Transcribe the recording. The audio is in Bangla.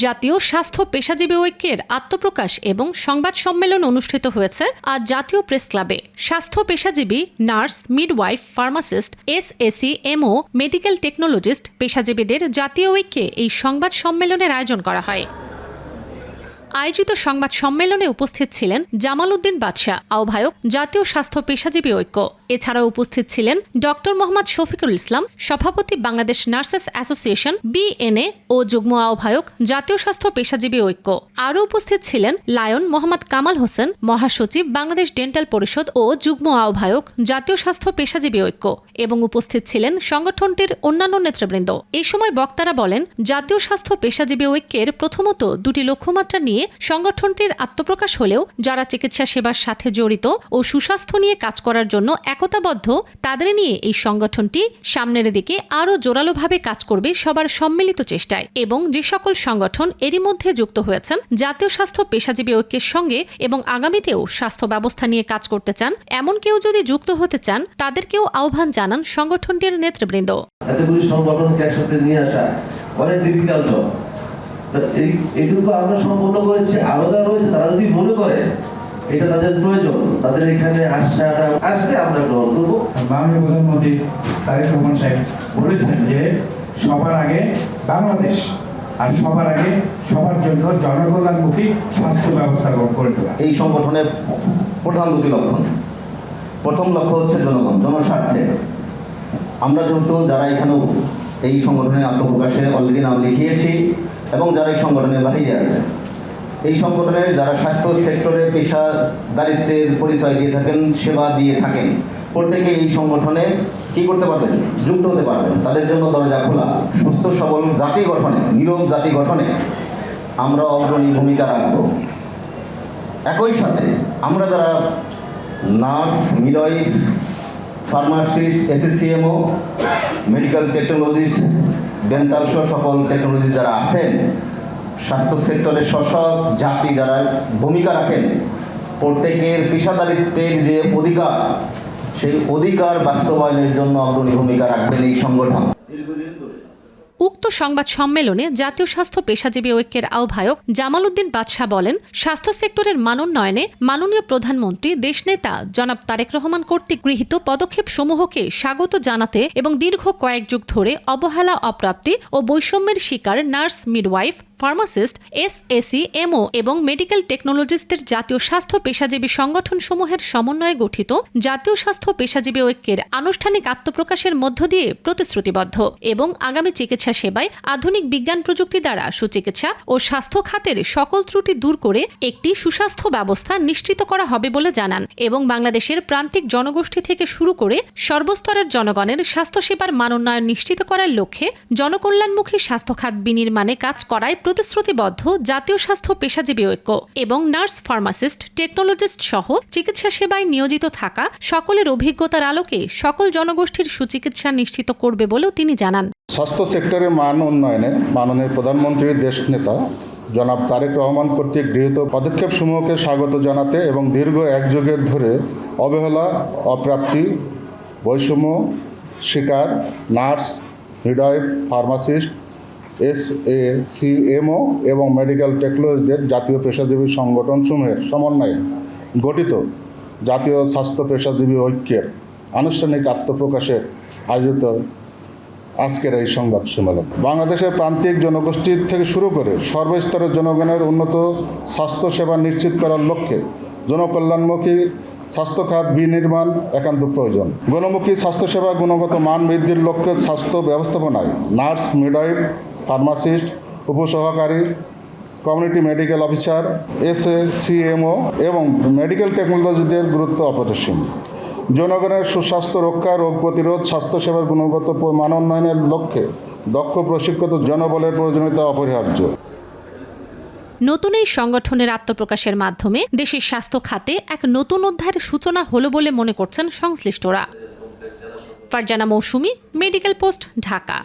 জাতীয় স্বাস্থ্য পেশাজীবী ঐক্যের আত্মপ্রকাশ এবং সংবাদ সম্মেলন অনুষ্ঠিত হয়েছে আজ জাতীয় প্রেস ক্লাবে। স্বাস্থ্য পেশাজীবী, নার্স, মিডওয়াইফ, ফার্মাসিস্ট, এসএসি, এমও, মেডিকেল টেকনোলজিস্ট পেশাজীবীদের জাতীয় ঐক্যে এই সংবাদ সম্মেলনের আয়োজন করা হয়। আয়োজিত সংবাদ সম্মেলনে উপস্থিত ছিলেন জামাল উদ্দিন বাদশাহ, আহ্বায়ক, জাতীয় স্বাস্থ্য পেশাজীবী ঐক্য। এছাড়াও উপস্থিত ছিলেন ডক্টর মোহাম্মদ শফিকুল ইসলাম, সভাপতি বাংলাদেশ নার্সেস অ্যাসোসিয়েশন বিএনএ ও যুগ্ম আহ্বায়ক, জাতীয় স্বাস্থ্য পেশাজীবী ঐক্য। আরও উপস্থিত ছিলেন লায়ন মোহাম্মদ কামাল হোসেন, মহাসচিব, বাংলাদেশ ডেন্টাল পরিষদ ও যুগ্ম আহ্বায়ক, জাতীয় স্বাস্থ্য পেশাজীবী ঐক্য, এবং উপস্থিত ছিলেন সংগঠনটির অন্যান্য নেতৃবৃন্দ। এই সময় বক্তারা বলেন, জাতীয় স্বাস্থ্য পেশাজীবী ঐক্যের প্রথমত দুটি লক্ষ্যমাত্রা নিয়ে সংগঠনটির আত্মপ্রকাশ হলেও যারা চিকিৎসা সেবার সাথে জড়িত ও সুস্বাস্থ্য নিয়ে কাজ করার জন্য একতাবদ্ধ, তাদের নিয়ে এই সংগঠনটি সামনের দিকে আরও জোরালোভাবে কাজ করবে সবার সম্মিলিত চেষ্টায়। এবং যে সকল সংগঠন এরই মধ্যে যুক্ত হয়েছেন জাতীয় স্বাস্থ্য পেশাজীবী ঐক্যের সঙ্গে এবং আগামীতেও স্বাস্থ্য ব্যবস্থা নিয়ে কাজ করতে চান, এমন কেউ যদি যুক্ত হতে চান, তাদেরকেও আহ্বান জানান সংগঠনটির নেতৃবৃন্দ। এতগুলি সংগঠনকে একসাথে নিয়ে আসা অনেক ডিফিকাল্ট। এইটুকু আমরা সম্পূর্ণ করেছি। আরো যারা রয়েছে তারা যদি মনে করে এটা তাদের প্রয়োজন, তাদের এখানে আসবে, আমরা গ্রহণ করবো। মাননীয় প্রধানমন্ত্রী তারেক রহমান সাহেব বলেছেন যে সবার আগে বাংলাদেশ আর সবার আগে সবার জন্য জনকল্যাণমুখী স্বাস্থ্য ব্যবস্থা গ্রহণ করে তোলা। এই সংগঠনের প্রধান দুটি লক্ষণ। প্রথম লক্ষ্য হচ্ছে জনগণ, জনস্বার্থে। আমরা যেহেতু যারা এখানে এই সংগঠনের আত্মপ্রকাশে অলরেডি নাম লিখিয়েছি এবং যারা এই সংগঠনের বাহিরে আছে, এই সংগঠনের যারা স্বাস্থ্য সেক্টরে পেশাদারিত্বের পরিচয় দিয়ে থাকেন, সেবা দিয়ে থাকেন, প্রত্যেকে এই সংগঠনে কি করতে পারবেন, যুক্ত হতে পারবেন। তাদের জন্য দরজা খোলা। সুস্থ সবল জাতি গঠনে, নীরব জাতি গঠনে আমরা অগ্রণী ভূমিকা রাখব। একই সাথে আমরা যারা nurse, midwife, pharmacist, SSCMO, medical technologist, dental সহ সকল টেকনোলজি যারা আছেন, স্বাস্থ্য সেক্টরে স্ব জাতি যারা ভূমিকা রাখেন, প্রত্যেকের পেশাদারিত্বের যে অধিকার, সেই অধিকার বাস্তবায়নের জন্য অগ্রণী ভূমিকা রাখবেন এই সংগঠন। উক্ত সংবাদ সম্মেলনে জাতীয় স্বাস্থ্য পেশাজীবী ঐক্যের আহ্বায়ক জামাল উদ্দিন বাদশাহ বলেন, স্বাস্থ্য সেক্টরের মানোন্নয়নে মাননীয় প্রধানমন্ত্রী দেশনেতা জনাব তারেক রহমান কর্তৃক গৃহীত পদক্ষেপ সমূহকে স্বাগত জানাতে এবং দীর্ঘ কয়েক যুগ ধরে অবহেলা, অপ্রাপ্তি ও বৈষম্যের শিকার নার্স, মিডওয়াইফ, ফার্মাসিস্ট, এসএসি, এমও এবং মেডিকেল টেকনোলজিস্টদের জাতীয় স্বাস্থ্য পেশাজীবী সংগঠনসমূহের সমন্বয়ে গঠিত জাতীয় স্বাস্থ্য পেশাজীবী ঐক্যের আনুষ্ঠানিক আত্মপ্রকাশের মধ্য দিয়ে প্রতিশ্রুতিবদ্ধ এবং আগামী চিকিৎসা সেবায় আধুনিক বিজ্ঞান প্রযুক্তি দ্বারা সুচিকিৎসা ও স্বাস্থ্য খাতের সকল ত্রুটি দূর করে একটি সুস্বাস্থ্য ব্যবস্থা নিশ্চিত করা হবে বলে জানান। এবং বাংলাদেশের প্রান্তিক জনগোষ্ঠী থেকে শুরু করে সর্বস্তরের জনগণের স্বাস্থ্যসেবার মানোন্নয়ন নিশ্চিত করার লক্ষ্যে জনকল্যাণমুখী স্বাস্থ্য খাত বিনির্মাণে কাজ করায় প্রতিশ্রুতিবদ্ধ জাতীয় স্বাস্থ্য পেশাজীবী ঐক্য এবং নার্স, ফার্মাসিস্ট, টেকনোলজিস্ট সহ চিকিৎসা সেবায় নিয়োজিত থাকা সকলের অভিজ্ঞতার আলোকে সকল জনগোষ্ঠীর সুচিকিৎসা নিশ্চিত করবে বলেও তিনি জানান। স্বাস্থ্য সেক্টরের মান উন্নয়নে মাননীয় প্রধানমন্ত্রীর দেশনেতা জনাব তারেক রহমান কর্তৃক গৃহীত পদক্ষেপসমূহকে স্বাগত জানাতে এবং দীর্ঘ এক যুগের ধরে অবহেলা, অপ্রাপ্তি, বৈষম্য শিকার নার্স, মিডওয়াইফ, ফার্মাসিস্ট, এসএসিএমও এবং মেডিকেল টেকনোলজিদের জাতীয় পেশাজীবী সংগঠনসমূহের সমন্বয়ে গঠিত জাতীয় স্বাস্থ্য পেশাজীবী ঐক্যের আনুষ্ঠানিক আত্মপ্রকাশের আয়োজিত আজকের এই সংবাদ সম্মেলন বাংলাদেশের প্রান্তিক জনগোষ্ঠীর থেকে শুরু করে সর্বস্তরের জনগণের উন্নত স্বাস্থ্য সেবা নিশ্চিত করার লক্ষ্যে জনকল্যাণমুখী স্বাস্থ্য খাত বিনির্মাণ একান্ত প্রয়োজন। গণমুখী স্বাস্থ্যসেবা গুণগত মান বৃদ্ধির লক্ষ্যে স্বাস্থ্য ব্যবস্থাপনায় নার্স, মিডওয়াইফ, ফার্মাসিস্ট, উপসহকারী, কমিউনিটি মেডিকেল অফিসার, এসএসিএমও এবং মেডিকেল টেকনোলজিদের গুরুত্ব অপরিসীম। জনগণের সুস্বাস্থ্য রক্ষা, রোগ প্রতিরোধ, স্বাস্থ্যসেবার গুণগত মান উন্নয়নের লক্ষ্যে দক্ষ প্রশিক্ষিত জনবলের প্রয়োজনীয়তা অপরিহার্য। নতুন এই সংগঠনের আত্মপ্রকাশের মাধ্যমে দেশের স্বাস্থ্য খাতে এক নতুন অধ্যায়ের সূচনা হলো বলে মনে করছেন সংশ্লিষ্টরা। ফারজানা মৌসুমী, মেডিকেল পোস্ট, ঢাকা।